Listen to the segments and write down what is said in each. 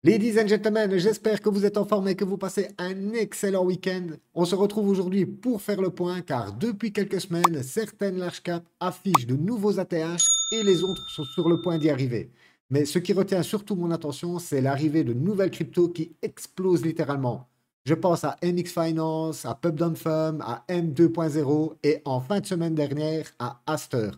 Ladies and gentlemen, j'espère que vous êtes en forme et que vous passez un excellent week-end. On se retrouve aujourd'hui pour faire le point car depuis quelques semaines, certaines large caps affichent de nouveaux ATH et les autres sont sur le point d'y arriver. Mais ce qui retient surtout mon attention, c'est l'arrivée de nouvelles cryptos qui explosent littéralement. Je pense à MX Finance, à PubDownFund, à M2.0 et en fin de semaine dernière à Aster.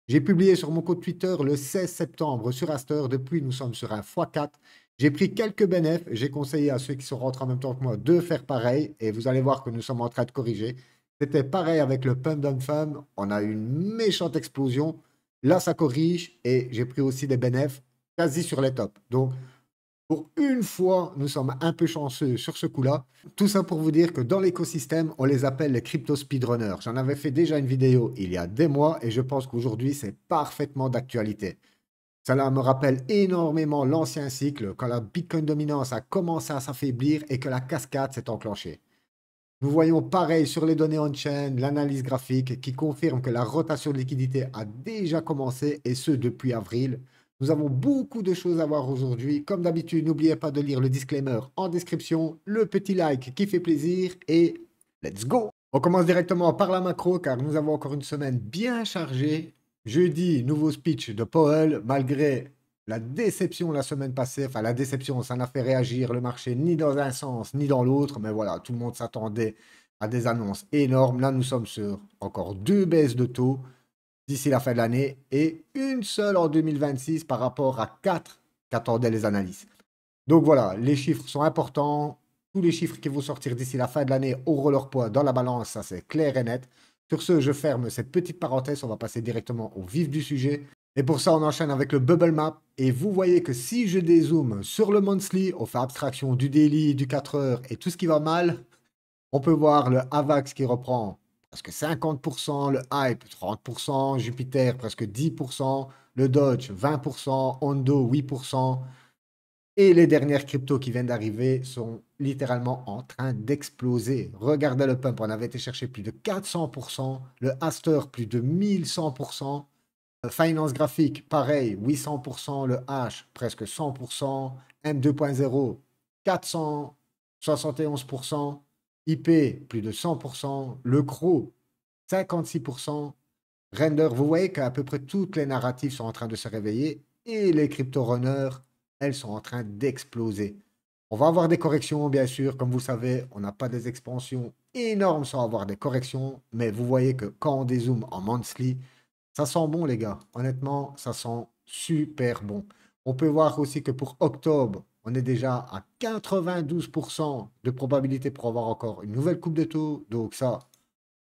J'ai publié sur mon compte Twitter le 16 septembre sur Aster. Depuis, nous sommes sur un x4. J'ai pris quelques bénéfices. J'ai conseillé à ceux qui sont rentrés en même temps que moi de faire pareil. Et vous allez voir que nous sommes en train de corriger. C'était pareil avec le Pump Down Fund. On a eu une méchante explosion. Là, ça corrige. Et j'ai pris aussi des bénéfices quasi sur les tops. Donc, pour une fois, nous sommes un peu chanceux sur ce coup-là. Tout ça pour vous dire que dans l'écosystème, on les appelle les crypto speedrunners. J'en avais fait déjà une vidéo il y a des mois et je pense qu'aujourd'hui, c'est parfaitement d'actualité. Cela me rappelle énormément l'ancien cycle, quand la Bitcoin dominance a commencé à s'affaiblir et que la cascade s'est enclenchée. Nous voyons pareil sur les données on-chain, l'analyse graphique qui confirme que la rotation de liquidité a déjà commencé et ce depuis avril. Nous avons beaucoup de choses à voir aujourd'hui. Comme d'habitude, n'oubliez pas de lire le disclaimer en description, le petit like qui fait plaisir et let's go! On commence directement par la macro car nous avons encore une semaine bien chargée. Jeudi, nouveau speech de Powell, malgré la déception la semaine passée, enfin la déception, ça n'a fait réagir le marché ni dans un sens ni dans l'autre, mais voilà, tout le monde s'attendait à des annonces énormes. Là, nous sommes sur encore deux baisses de taux d'ici la fin de l'année et une seule en 2026 par rapport à quatre qu'attendaient les analystes. Donc voilà, les chiffres sont importants. Tous les chiffres qui vont sortir d'ici la fin de l'année auront leur poids dans la balance, ça c'est clair et net. Sur ce, je ferme cette petite parenthèse, on va passer directement au vif du sujet. Et pour ça, on enchaîne avec le bubble map. Et vous voyez que si je dézoome sur le monthly, on fait abstraction du daily, du 4 heures et tout ce qui va mal, on peut voir le AVAX qui reprend presque 50%, le Hype 30%, Jupiter presque 10%, le Dodge 20%, Hondo 8%. Et les dernières cryptos qui viennent d'arriver sont littéralement en train d'exploser. Regardez le pump, on avait été chercher plus de 400%, le Aster plus de 1100%, Finance graphique pareil, 800%, le H presque 100%, M2.0 471%, IP plus de 100%, le Crow 56%, Render, vous voyez qu'à peu près toutes les narratives sont en train de se réveiller et les crypto-runners, elles sont en train d'exploser. On va avoir des corrections, bien sûr. Comme vous le savez, on n'a pas des expansions énormes sans avoir des corrections. Mais vous voyez que quand on dézoome en monthly, ça sent bon, les gars. Honnêtement, ça sent super bon. On peut voir aussi que pour octobre, on est déjà à 92% de probabilité pour avoir encore une nouvelle coupe de taux. Donc ça,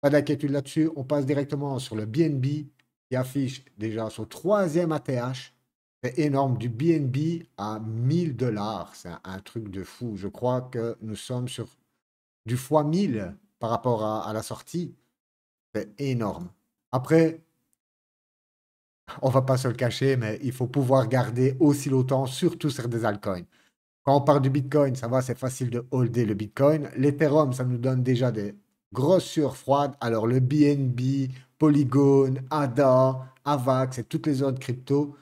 pas d'inquiétude là-dessus. On passe directement sur le BNB qui affiche déjà son troisième ATH. C'est énorme, du BNB à 1000 $. C'est un truc de fou. Je crois que nous sommes sur du fois 1000 par rapport à la sortie. C'est énorme. Après, on va pas se le cacher, mais il faut pouvoir garder aussi longtemps, surtout sur des altcoins. Quand on parle du Bitcoin, ça va, c'est facile de holder le Bitcoin. L'Ethereum, ça nous donne déjà des grosses sueurs froides. Alors le BNB, Polygon, ADA, AVAX et toutes les autres cryptos,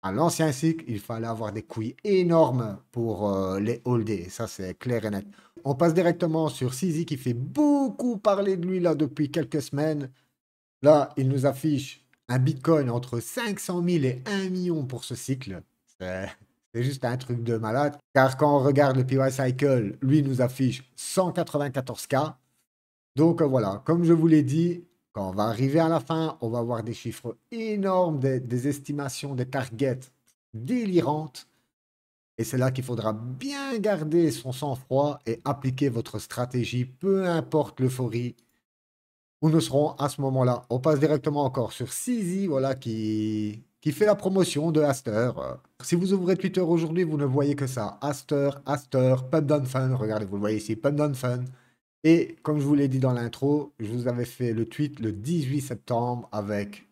à l'ancien cycle, il fallait avoir des couilles énormes pour les holder. Ça, c'est clair et net. On passe directement sur CZ qui fait beaucoup parler de lui là depuis quelques semaines. Là, il nous affiche un Bitcoin entre 500 000 et 1 million pour ce cycle. C'est c'est juste un truc de malade. Car quand on regarde le PY Cycle, lui nous affiche 194K. Donc voilà, comme je vous l'ai dit, quand on va arriver à la fin, on va avoir des chiffres énormes, des estimations, des targets délirantes. Et c'est là qu'il faudra bien garder son sang-froid et appliquer votre stratégie, peu importe l'euphorie où nous serons à ce moment-là. On passe directement encore sur CZ, voilà, qui fait la promotion de Aster. Si vous ouvrez Twitter aujourd'hui, vous ne voyez que ça. Aster, Aster, Pump Down Fun. Regardez, vous le voyez ici, Pump Down Fun. Et comme je vous l'ai dit dans l'intro, je vous avais fait le tweet le 18 septembre avec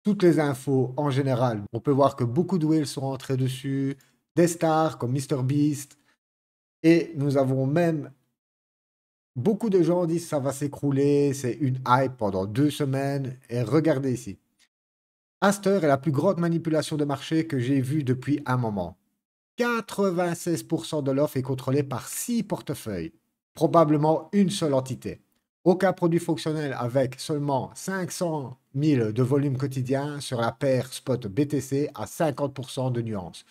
toutes les infos en général. On peut voir que beaucoup de whales sont rentrés dessus, des stars comme MrBeast. Et nous avons même beaucoup de gens disent ça va s'écrouler, c'est une hype pendant 2 semaines. Et regardez ici. Aster est la plus grande manipulation de marché que j'ai vue depuis un moment. 96% de l'offre est contrôlée par 6 portefeuilles, probablement une seule entité. Aucun produit fonctionnel avec seulement 500 000 de volume quotidien sur la paire spot BTC à 50% de nuance.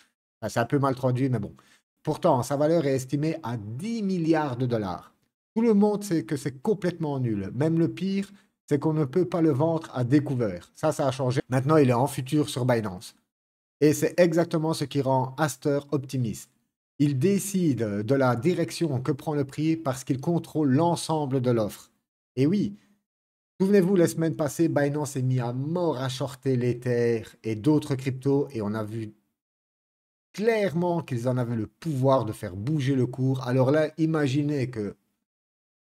C'est un peu mal traduit, mais bon. Pourtant, sa valeur est estimée à 10 milliards de dollars. Tout le monde sait que c'est complètement nul. Même le pire, c'est qu'on ne peut pas le vendre à découvert. Ça a changé. Maintenant, il est en futur sur Binance. Et c'est exactement ce qui rend Aster optimiste. Il décide de la direction que prend le prix parce qu'il contrôle l'ensemble de l'offre. Et oui, souvenez-vous, la semaine passée, Binance s'est mis à mort à shorter l'Ether et d'autres cryptos et on a vu clairement qu'ils en avaient le pouvoir de faire bouger le cours. Alors là, imaginez que,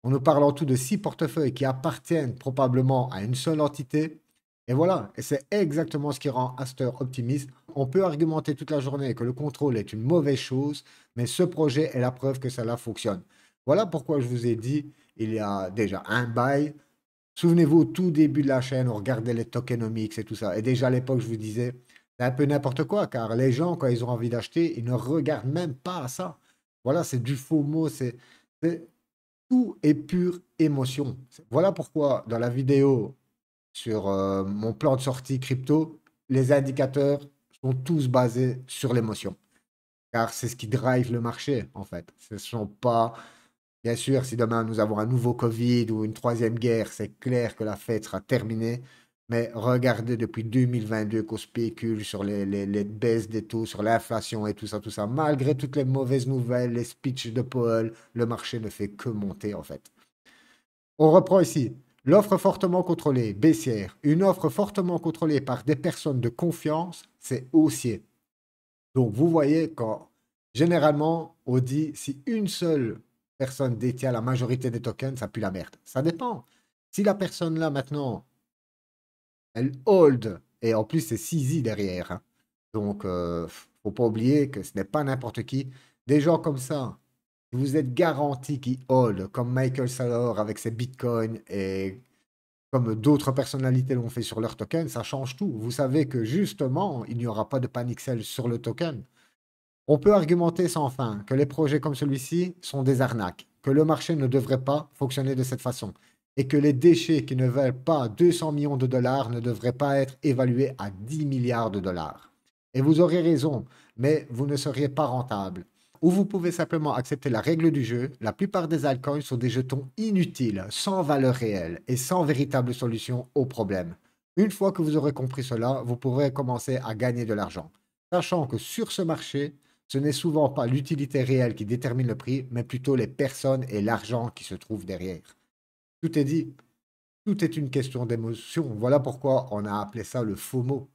en nous parlant tout de 6 portefeuilles qui appartiennent probablement à une seule entité, et voilà, et c'est exactement ce qui rend Aster optimiste. On peut argumenter toute la journée que le contrôle est une mauvaise chose, mais ce projet est la preuve que cela fonctionne. Voilà pourquoi je vous ai dit, il y a déjà un bail. Souvenez-vous, au tout début de la chaîne, on regardait les tokenomics et tout ça. Et déjà à l'époque, je vous disais, c'est un peu n'importe quoi, car les gens, quand ils ont envie d'acheter, ils ne regardent même pas à ça. Voilà, c'est du FOMO, tout est pure émotion. Voilà pourquoi, dans la vidéo sur mon plan de sortie crypto, les indicateurs sont tous basés sur l'émotion. Car c'est ce qui drive le marché, en fait. Ce ne sont pas. Bien sûr, si demain nous avons un nouveau Covid ou une troisième guerre, c'est clair que la fête sera terminée. Mais regardez depuis 2022 qu'on spécule sur les baisses des taux, sur l'inflation et tout ça, tout ça. Malgré toutes les mauvaises nouvelles, les speeches de Powell, le marché ne fait que monter en fait. On reprend ici. L'offre fortement contrôlée, baissière. Une offre fortement contrôlée par des personnes de confiance, c'est haussier. Donc vous voyez quand généralement on dit si une seule personne détient la majorité des tokens, ça pue la merde. Ça dépend. Si la personne là maintenant, elle hold, et en plus c'est CZ derrière, hein. Donc faut pas oublier que ce n'est pas n'importe qui. Des gens comme ça, vous êtes garanti qu'ils hold, comme Michael Saylor avec ses bitcoins et comme d'autres personnalités l'ont fait sur leur token, ça change tout. Vous savez que justement, il n'y aura pas de panic sell sur le token. On peut argumenter sans fin que les projets comme celui-ci sont des arnaques, que le marché ne devrait pas fonctionner de cette façon, et que les déchets qui ne valent pas 200 millions de dollars ne devraient pas être évalués à 10 milliards de dollars. Et vous aurez raison, mais vous ne seriez pas rentable. Ou vous pouvez simplement accepter la règle du jeu, la plupart des altcoins sont des jetons inutiles, sans valeur réelle et sans véritable solution au problème. Une fois que vous aurez compris cela, vous pourrez commencer à gagner de l'argent. Sachant que sur ce marché, ce n'est souvent pas l'utilité réelle qui détermine le prix, mais plutôt les personnes et l'argent qui se trouvent derrière. Tout est dit. Tout est une question d'émotion. Voilà pourquoi on a appelé ça le FOMO.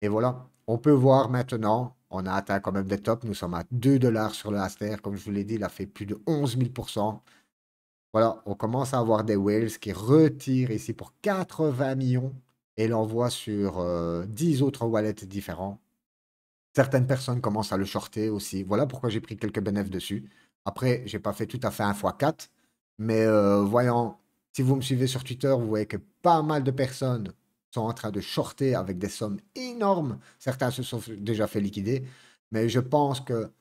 Et voilà, on peut voir maintenant, on a atteint quand même des tops. Nous sommes à 2 dollars sur le Aster. Comme je vous l'ai dit, il a fait plus de 11 000%. Voilà, on commence à avoir des whales qui retirent ici pour 80 millions et l'envoient sur 10 autres wallets différents. Certaines personnes commencent à le shorter aussi. Voilà pourquoi j'ai pris quelques bénéfices dessus. Après, j'ai pas fait tout à fait un x 4. Mais voyant, si vous me suivez sur Twitter, vous voyez que pas mal de personnes sont en train de shorter avec des sommes énormes. Certains se sont déjà fait liquider. Mais je pense que,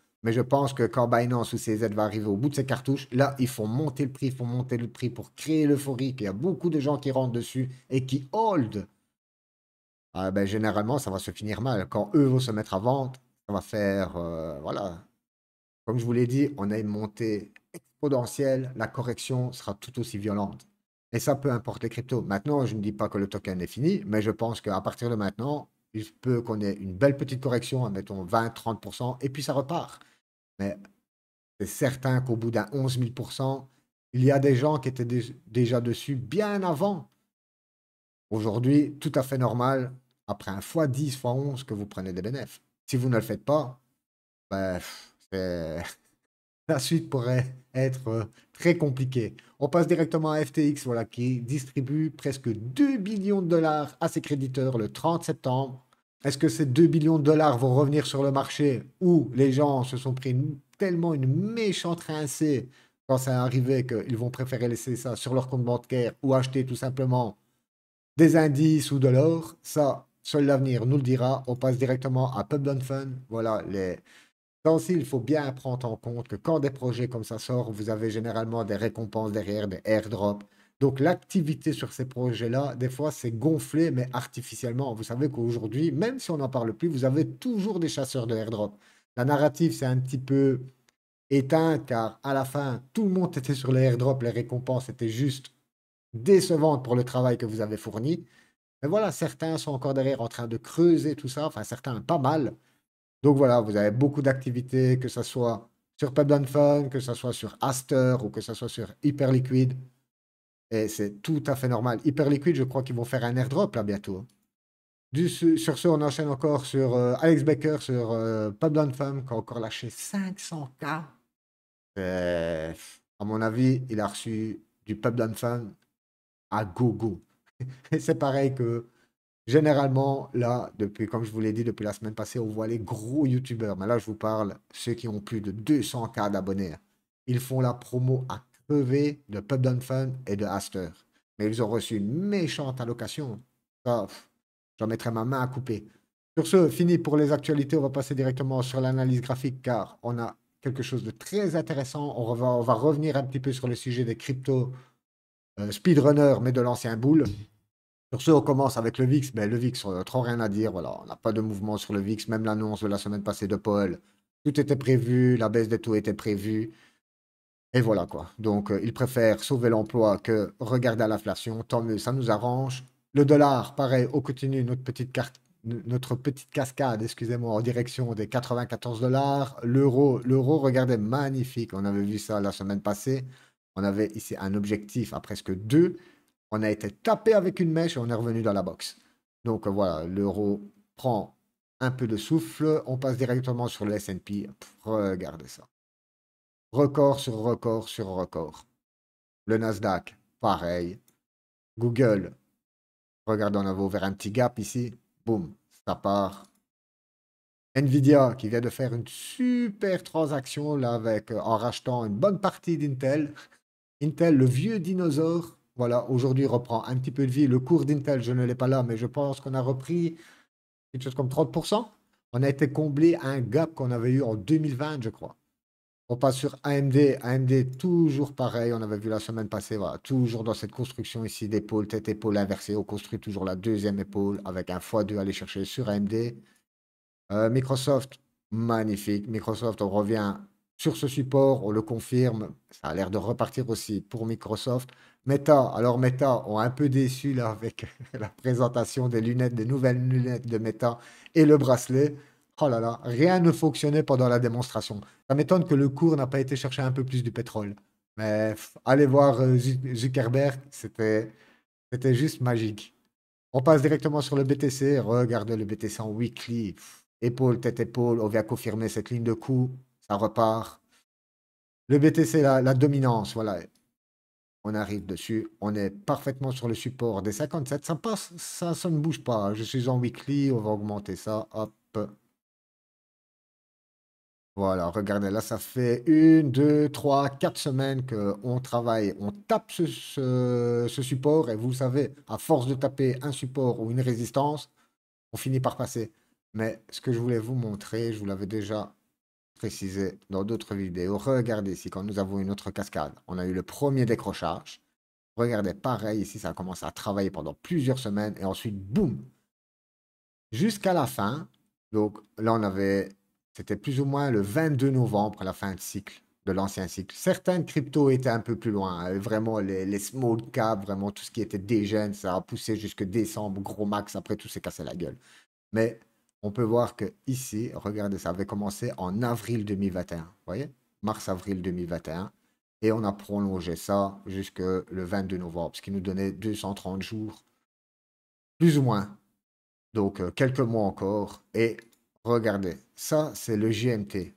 quand Binance ou CZ va arriver au bout de ses cartouches, là, ils font monter le prix, ils font monter le prix pour créer l'euphorie, qu'il y a beaucoup de gens qui rentrent dessus et qui hold. Ah ben, généralement, ça va se finir mal. Quand eux vont se mettre à vendre, ça va faire, voilà. Comme je vous l'ai dit, on a une montée exponentielle. La correction sera tout aussi violente. Et ça, peu importe les cryptos. Maintenant, je ne dis pas que le token est fini, mais je pense qu'à partir de maintenant, il se peut qu'on ait une belle petite correction, admettons 20-30%, et puis ça repart. Mais c'est certain qu'au bout d'un 11 000%, il y a des gens qui étaient déjà dessus bien avant. Aujourd'hui, tout à fait normal, après un fois 10 fois 11 que vous prenez des bénéfices. Si vous ne le faites pas, ben, la suite pourrait être très compliquée. On passe directement à FTX, voilà, qui distribue presque 2 billions de dollars à ses créditeurs le 30 septembre. Est-ce que ces 2 billions de dollars vont revenir sur le marché ou les gens se sont pris tellement une méchante rincée quand ça est arrivé qu'ils vont préférer laisser ça sur leur compte bancaire ou acheter tout simplement des indices ou de l'or, ça, seul l'avenir nous le dira. On passe directement à Pub Fun. Voilà, Ça aussi, il faut bien prendre en compte que quand des projets comme ça sortent, vous avez généralement des récompenses derrière, des airdrops. Donc l'activité sur ces projets-là, des fois, c'est gonflé, mais artificiellement. Vous savez qu'aujourd'hui, même si on n'en parle plus, vous avez toujours des chasseurs de airdrop. La narrative, c'est un petit peu éteinte, car à la fin, tout le monde était sur les airdrops, les récompenses étaient juste décevantes pour le travail que vous avez fourni. Mais voilà, certains sont encore derrière en train de creuser tout ça, enfin certains pas mal. Donc voilà, vous avez beaucoup d'activités, que ce soit sur Pub Fun, que ce soit sur Aster ou que ce soit sur Hyperliquid. Et c'est tout à fait normal. Hyperliquid, je crois qu'ils vont faire un airdrop là bientôt. Sur ce, on enchaîne encore sur Alex Baker sur Pub Fun, qui a encore lâché 500K. À mon avis, il a reçu du Pub Fun à gogo. Et c'est pareil que généralement, là, depuis, comme je vous l'ai dit, depuis la semaine passée, on voit les gros youtubeurs. Mais là, je vous parle, ceux qui ont plus de 200K d'abonnés. Ils font la promo à crever de Pub Fun et de Aster. Mais ils ont reçu une méchante allocation. Ça, j'en mettrai ma main à couper. Sur ce, fini pour les actualités. On va passer directement sur l'analyse graphique car on a quelque chose de très intéressant. On va revenir un petit peu sur le sujet des crypto speedrunners, mais de l'ancien boule. Sur ce, on commence avec le VIX. Ben, le VIX, trop rien à dire. Voilà, on n'a pas de mouvement sur le VIX. Même l'annonce de la semaine passée de Paul, tout était prévu. La baisse des taux était prévue. Et voilà quoi. Donc, ils préfèrent sauver l'emploi que regarder à l'inflation. Tant mieux, ça nous arrange. Le dollar, pareil, on continue notre petite cascade, excusez-moi, en direction des 94 dollars. L'euro, regardez, magnifique. On avait vu ça la semaine passée. On avait ici un objectif à presque 2. On a été tapé avec une mèche et on est revenu dans la boxe. Donc voilà, l'euro prend un peu de souffle. On passe directement sur le S&P. Regardez ça. Record sur record sur record. Le Nasdaq, pareil. Google, regardez, on avait ouvert un petit gap ici. Boum, ça part. Nvidia qui vient de faire une super transaction là avec en rachetant une bonne partie d'Intel. Intel, le vieux dinosaure, voilà, aujourd'hui reprend un petit peu de vie. Le cours d'Intel, je ne l'ai pas là, mais je pense qu'on a repris quelque chose comme 30%. On a été comblé à un gap qu'on avait eu en 2020, je crois. On passe sur AMD. AMD, toujours pareil. On avait vu la semaine passée, voilà, toujours dans cette construction ici d'épaule, tête-épaule inversée. On construit toujours la deuxième épaule avec un x2 à aller chercher sur AMD. Microsoft, magnifique. Microsoft, on revient sur ce support, on le confirme. Ça a l'air de repartir aussi pour Microsoft. Meta, alors Meta ont un peu déçu là avec la présentation des lunettes, des nouvelles lunettes de Meta et le bracelet. Oh là là, rien ne fonctionnait pendant la démonstration. Ça m'étonne que le cours n'a pas été chercher un peu plus du pétrole. Mais allez voir Zuckerberg, c'était juste magique. On passe directement sur le BTC. Regardez le BTC en weekly. Épaule, tête, épaule. On vient confirmer cette ligne de coup. Ça repart. Le BTC, la dominance. Voilà. On arrive dessus. On est parfaitement sur le support des 57. Ça passe. Ça ne bouge pas. Je suis en weekly. On va augmenter ça. Hop. Voilà, regardez, là, ça fait 1, 2, 3, 4 semaines qu'on travaille, on tape ce support, et vous savez, à force de taper un support ou une résistance, on finit par passer. Mais ce que je voulais vous montrer, je vous l'avais déjà précisé dans d'autres vidéos. Regardez ici, quand nous avons une autre cascade, on a eu le premier décrochage. Regardez, pareil, ici, ça a commencé à travailler pendant plusieurs semaines, et ensuite, boum, jusqu'à la fin. Donc là, c'était plus ou moins le 22 novembre, la fin de cycle, de l'ancien cycle. Certaines cryptos étaient un peu plus loin, hein. Vraiment les small cap, vraiment tout ce qui était dégène, ça a poussé jusque décembre, gros max, après tout s'est cassé la gueule. Mais on peut voir que ici, regardez, ça avait commencé en avril 2021, vous voyez? Mars-avril 2021. Et on a prolongé ça jusque le 22 novembre, ce qui nous donnait 230 jours, plus ou moins. Donc, quelques mois encore. Et regardez, ça, c'est le GMT.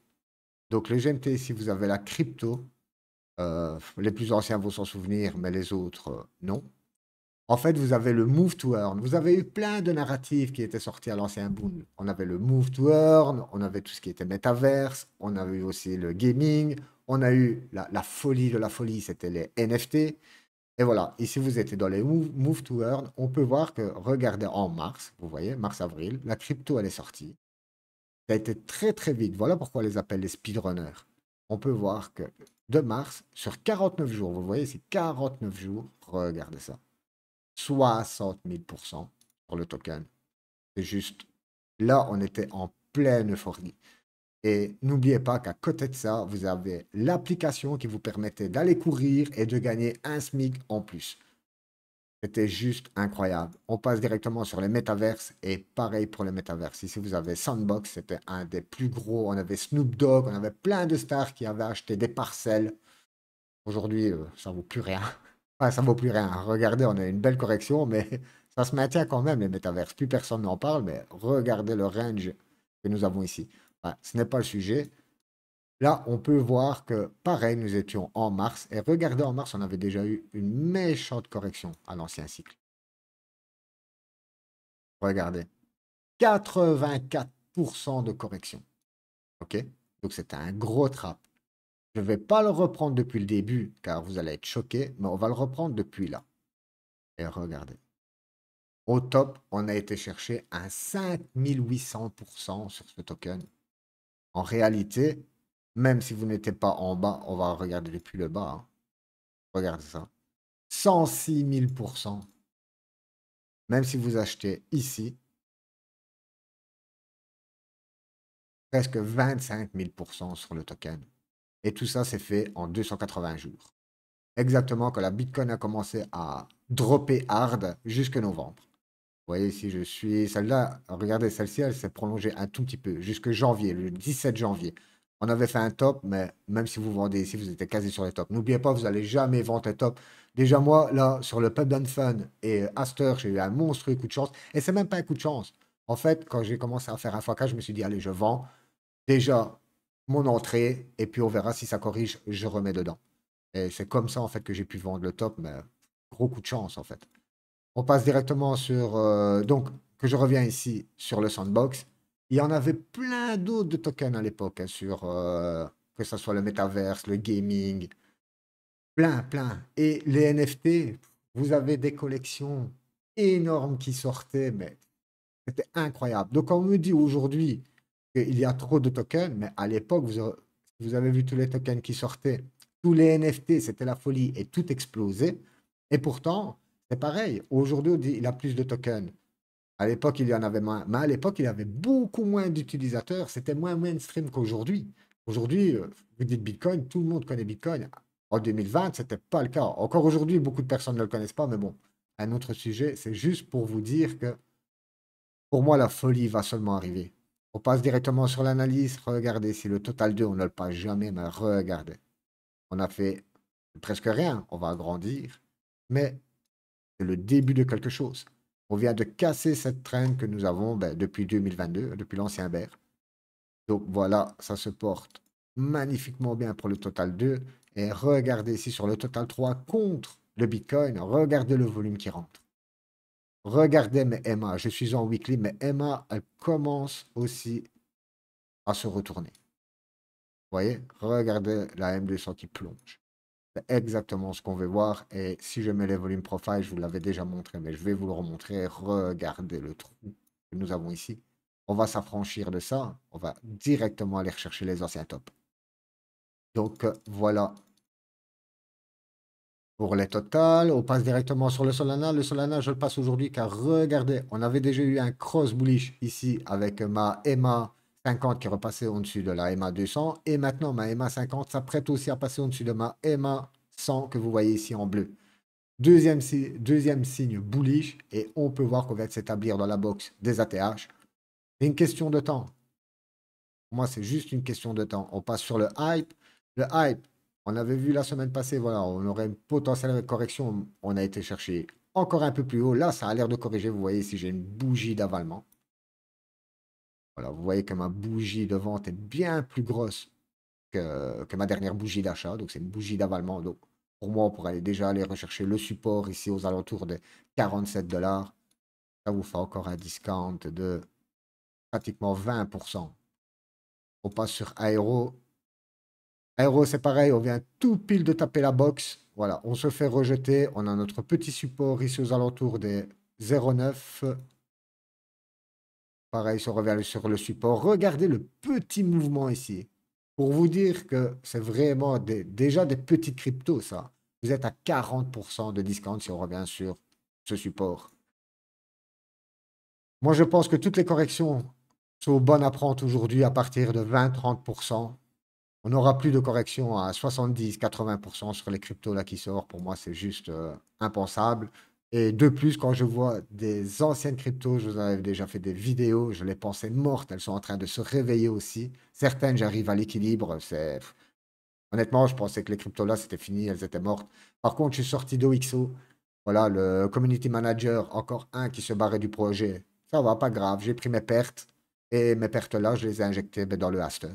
Donc, le GMT, si vous avez la crypto, les plus anciens vont s'en souvenir, mais les autres, non. En fait, vous avez le Move to Earn. Vous avez eu plein de narratifs qui étaient sortis à l'ancien boom. On avait le Move to Earn, on avait tout ce qui était Metaverse, on avait eu aussi le gaming, on a eu la folie de la folie, c'était les NFT. Et voilà, ici vous étiez dans les move to Earn, on peut voir que, regardez en mars, vous voyez, mars-avril, la crypto elle est sortie. Ça a été très très vite. Voilà pourquoi on les appelle les speedrunners. On peut voir que de mars, sur 49 jours, vous voyez, c'est 49 jours, regardez ça, 60 000 sur le token. C'est juste, là, on était en pleine euphorie. Et n'oubliez pas qu'à côté de ça, vous avez l'application qui vous permettait d'aller courir et de gagner un SMIC en plus. C'était juste incroyable. On passe directement sur les métaverses et pareil pour les métaverses. Ici, vous avez Sandbox, c'était un des plus gros. On avait Snoop Dogg, on avait plein de stars qui avaient acheté des parcelles. Aujourd'hui, ça vaut plus rien. Enfin, ça vaut plus rien. Regardez, on a une belle correction, mais ça se maintient quand même, les métaverses. Plus personne n'en parle, mais regardez le range que nous avons ici. Enfin, ce n'est pas le sujet. Là, on peut voir que, pareil, nous étions en mars. Et regardez, en mars, on avait déjà eu une méchante correction à l'ancien cycle. Regardez. 84% de correction. OK? Donc, c'était un gros trap. Je ne vais pas le reprendre depuis le début, car vous allez être choqués, mais on va le reprendre depuis là. Et regardez. Au top, on a été chercher un 5800% sur ce token. En réalité, même si vous n'étiez pas en bas, on va regarder depuis le bas. Hein. Regardez ça. 106 000%. Même si vous achetez ici, presque 25 000% sur le token. Et tout ça, c'est fait en 280 jours. Exactement quand la Bitcoin a commencé à dropper hard jusque novembre. Vous voyez ici, je suis... Celle-là, regardez, celle-ci, elle s'est prolongée un tout petit peu, jusque janvier, le 17 janvier. On avait fait un top, mais même si vous vendez ici, vous étiez quasi sur les tops. N'oubliez pas, vous n'allez jamais vendre les tops. Déjà, moi, là, sur le Pub and Fun et Aster, j'ai eu un monstrueux coup de chance. Et c'est même pas un coup de chance. En fait, quand j'ai commencé à faire un fois je me suis dit, allez, je vends déjà mon entrée, et puis on verra si ça corrige, je remets dedans. Et c'est comme ça, en fait, que j'ai pu vendre le top, mais gros coup de chance, en fait. On passe directement sur... donc, que je reviens ici sur le sandbox. Il y en avait plein d'autres de tokens à l'époque, hein, sur que ce soit le metaverse, le gaming, plein, plein. Et les NFT, vous avez des collections énormes qui sortaient, mais c'était incroyable. Donc, on me dit aujourd'hui qu'il y a trop de tokens, mais à l'époque, vous avez vu tous les tokens qui sortaient, tous les NFT, c'était la folie et tout explosait. Et pourtant, c'est pareil. Aujourd'hui, on dit il a plus de tokens. À l'époque, il y en avait moins. Mais à l'époque, il y avait beaucoup moins d'utilisateurs. C'était moins mainstream qu'aujourd'hui. Aujourd'hui, vous dites Bitcoin, tout le monde connaît Bitcoin. En 2020, ce n'était pas le cas. Encore aujourd'hui, beaucoup de personnes ne le connaissent pas. Mais bon, un autre sujet, c'est juste pour vous dire que pour moi, la folie va seulement arriver. On passe directement sur l'analyse. Regardez, si le total 2, on ne le passe jamais, mais regardez. On a fait presque rien. On va agrandir. Mais c'est le début de quelque chose. On vient de casser cette traîne que nous avons depuis 2022, depuis l'ancien bear. Donc voilà, ça se porte magnifiquement bien pour le total 2. Et regardez ici sur le total 3 contre le Bitcoin. Regardez le volume qui rentre. Regardez mes EMA. Je suis en weekly, mais EMA, elle commence aussi à se retourner. Vous voyez? Regardez la M200 qui plonge. C'est exactement ce qu'on veut voir. Et si je mets les volumes profile, je vous l'avais déjà montré, mais je vais vous le remontrer. Regardez le trou que nous avons ici. On va s'affranchir de ça. On va directement aller rechercher les anciens tops. Donc voilà pour les totales. On passe directement sur le Solana. Le Solana, je le passe aujourd'hui car regardez, on avait déjà eu un cross bullish ici avec ma EMA 50 qui est repassée au-dessus de la EMA 200. Et maintenant, ma EMA 50 s'apprête aussi à passer au-dessus de ma EMA 100 que vous voyez ici en bleu. Deuxième signe bullish et on peut voir qu'on va s'établir dans la box des ATH. C'est une question de temps. Pour moi, c'est juste une question de temps. On passe sur le hype. Le hype, on avait vu la semaine passée, voilà, on aurait une potentielle correction. On a été chercher encore un peu plus haut. Là, ça a l'air de corriger. Vous voyez ici, j'ai une bougie d'avalement. Voilà, vous voyez que ma bougie de vente est bien plus grosse que ma dernière bougie d'achat. Donc, c'est une bougie d'avalement. Donc, pour moi, on pourrait déjà aller rechercher le support ici aux alentours de 47 $. Ça vous fait encore un discount de pratiquement 20%. On passe sur Aero. Aero, c'est pareil, on vient tout pile de taper la box. Voilà, on se fait rejeter. On a notre petit support ici aux alentours des 0,9. Pareil, si on revient sur le support, regardez le petit mouvement ici. Pour vous dire que c'est vraiment déjà des petites cryptos, ça. Vous êtes à 40% de discount si on revient sur ce support. Moi, je pense que toutes les corrections sont bonnes à prendre aujourd'hui à partir de 20-30%. On n'aura plus de correction à 70-80% sur les cryptos là qui sortent. Pour moi, c'est juste impensable. Et de plus, quand je vois des anciennes cryptos, je vous en avais déjà fait des vidéos, je les pensais mortes. Elles sont en train de se réveiller aussi. Certaines, j'arrive à l'équilibre. Honnêtement, je pensais que les cryptos là, c'était fini, elles étaient mortes. Par contre, je suis sorti d'OXO. Voilà, le community manager, encore un qui se barrait du projet. Ça va, pas grave. J'ai pris mes pertes. Et mes pertes là, je les ai injectées dans le Aster.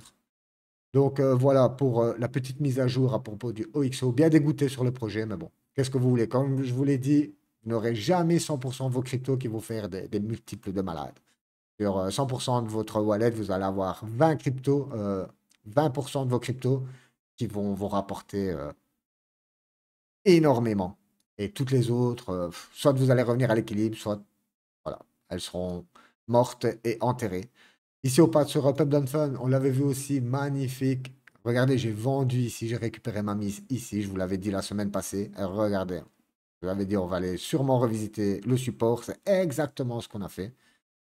Donc voilà pour la petite mise à jour à propos du OXO. Bien dégoûté sur le projet, mais bon, qu'est-ce que vous voulez? Comme je vous l'ai dit, vous n'aurez jamais 100% de vos cryptos qui vont faire des multiples de malades. Sur 100% de votre wallet, vous allez avoir 20 cryptos, 20% de vos cryptos qui vont vous rapporter énormément. Et toutes les autres, soit vous allez revenir à l'équilibre, soit voilà, elles seront mortes et enterrées. Ici, sur Pub Fun, on l'avait vu aussi, magnifique. Regardez, j'ai vendu ici, j'ai récupéré ma mise ici, je vous l'avais dit la semaine passée. Et regardez, je vous avais dit, on va aller sûrement revisiter le support, c'est exactement ce qu'on a fait.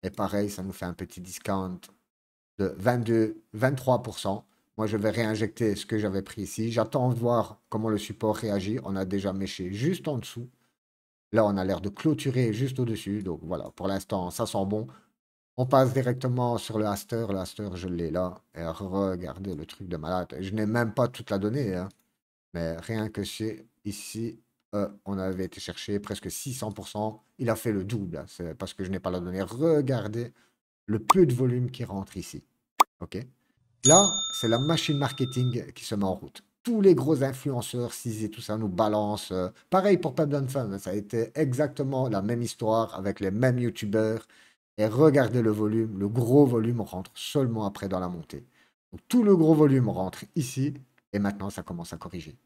Et pareil, ça nous fait un petit discount de 22-23%. Moi, je vais réinjecter ce que j'avais pris ici. J'attends de voir comment le support réagit. On a déjà méché juste en dessous. Là, on a l'air de clôturer juste au-dessus. Donc voilà, pour l'instant, ça sent bon. On passe directement sur le Aster. Le Aster, je l'ai là. Et regardez le truc de malade. Je n'ai même pas toute la donnée, hein. Mais rien que chez ici, on avait été chercher presque 600%. Il a fait le double. C'est parce que je n'ai pas la donnée. Regardez le peu de volume qui rentre ici. OK? Là, c'est la machine marketing qui se met en route. Tous les gros influenceurs, CIS et tout ça, nous balancent. Pareil pour Pub Fun, ça a été exactement la même histoire avec les mêmes youtubeurs. Et regardez le volume, le gros volume rentre seulement après dans la montée. Donc, tout le gros volume rentre ici et maintenant ça commence à corriger.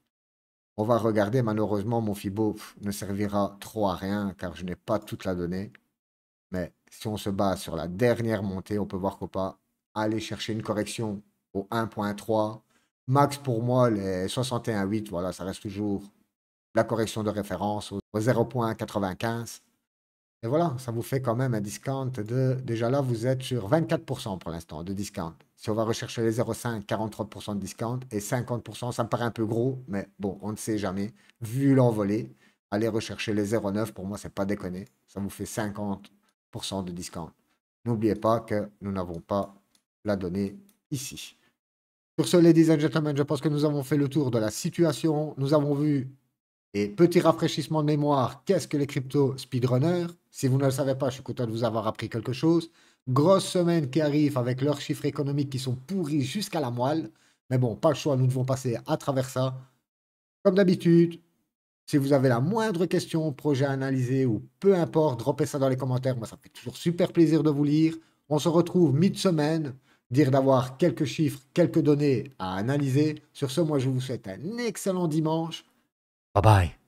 On va regarder, malheureusement, mon Fibo ne servira trop à rien car je n'ai pas toute la donnée. Mais si on se base sur la dernière montée, on peut voir qu'on peut aller chercher une correction au 1.3. Max pour moi, les 61.8, voilà, ça reste toujours la correction de référence au 0.95. Et voilà, ça vous fait quand même un discount de... Déjà là, vous êtes sur 24% pour l'instant de discount. Si on va rechercher les 0.5, 43% de discount et 50%, ça me paraît un peu gros, mais bon, on ne sait jamais. Vu l'envolée, aller rechercher les 0.9, pour moi, c'est pas déconné. Ça vous fait 50% de discount. N'oubliez pas que nous n'avons pas la donnée ici. Sur ce, ladies and gentlemen, je pense que nous avons fait le tour de la situation. Nous avons vu, et petit rafraîchissement de mémoire, qu'est-ce que les crypto speedrunners? Si vous ne le savez pas, je suis content de vous avoir appris quelque chose. Grosse semaine qui arrive avec leurs chiffres économiques qui sont pourris jusqu'à la moelle. Mais bon, pas le choix, nous devons passer à travers ça. Comme d'habitude, si vous avez la moindre question, projet à analyser ou peu importe, droppez ça dans les commentaires. Moi, ça me fait toujours super plaisir de vous lire. On se retrouve mi-semaine, dire d'avoir quelques chiffres, quelques données à analyser. Sur ce, moi, je vous souhaite un excellent dimanche. Bye bye.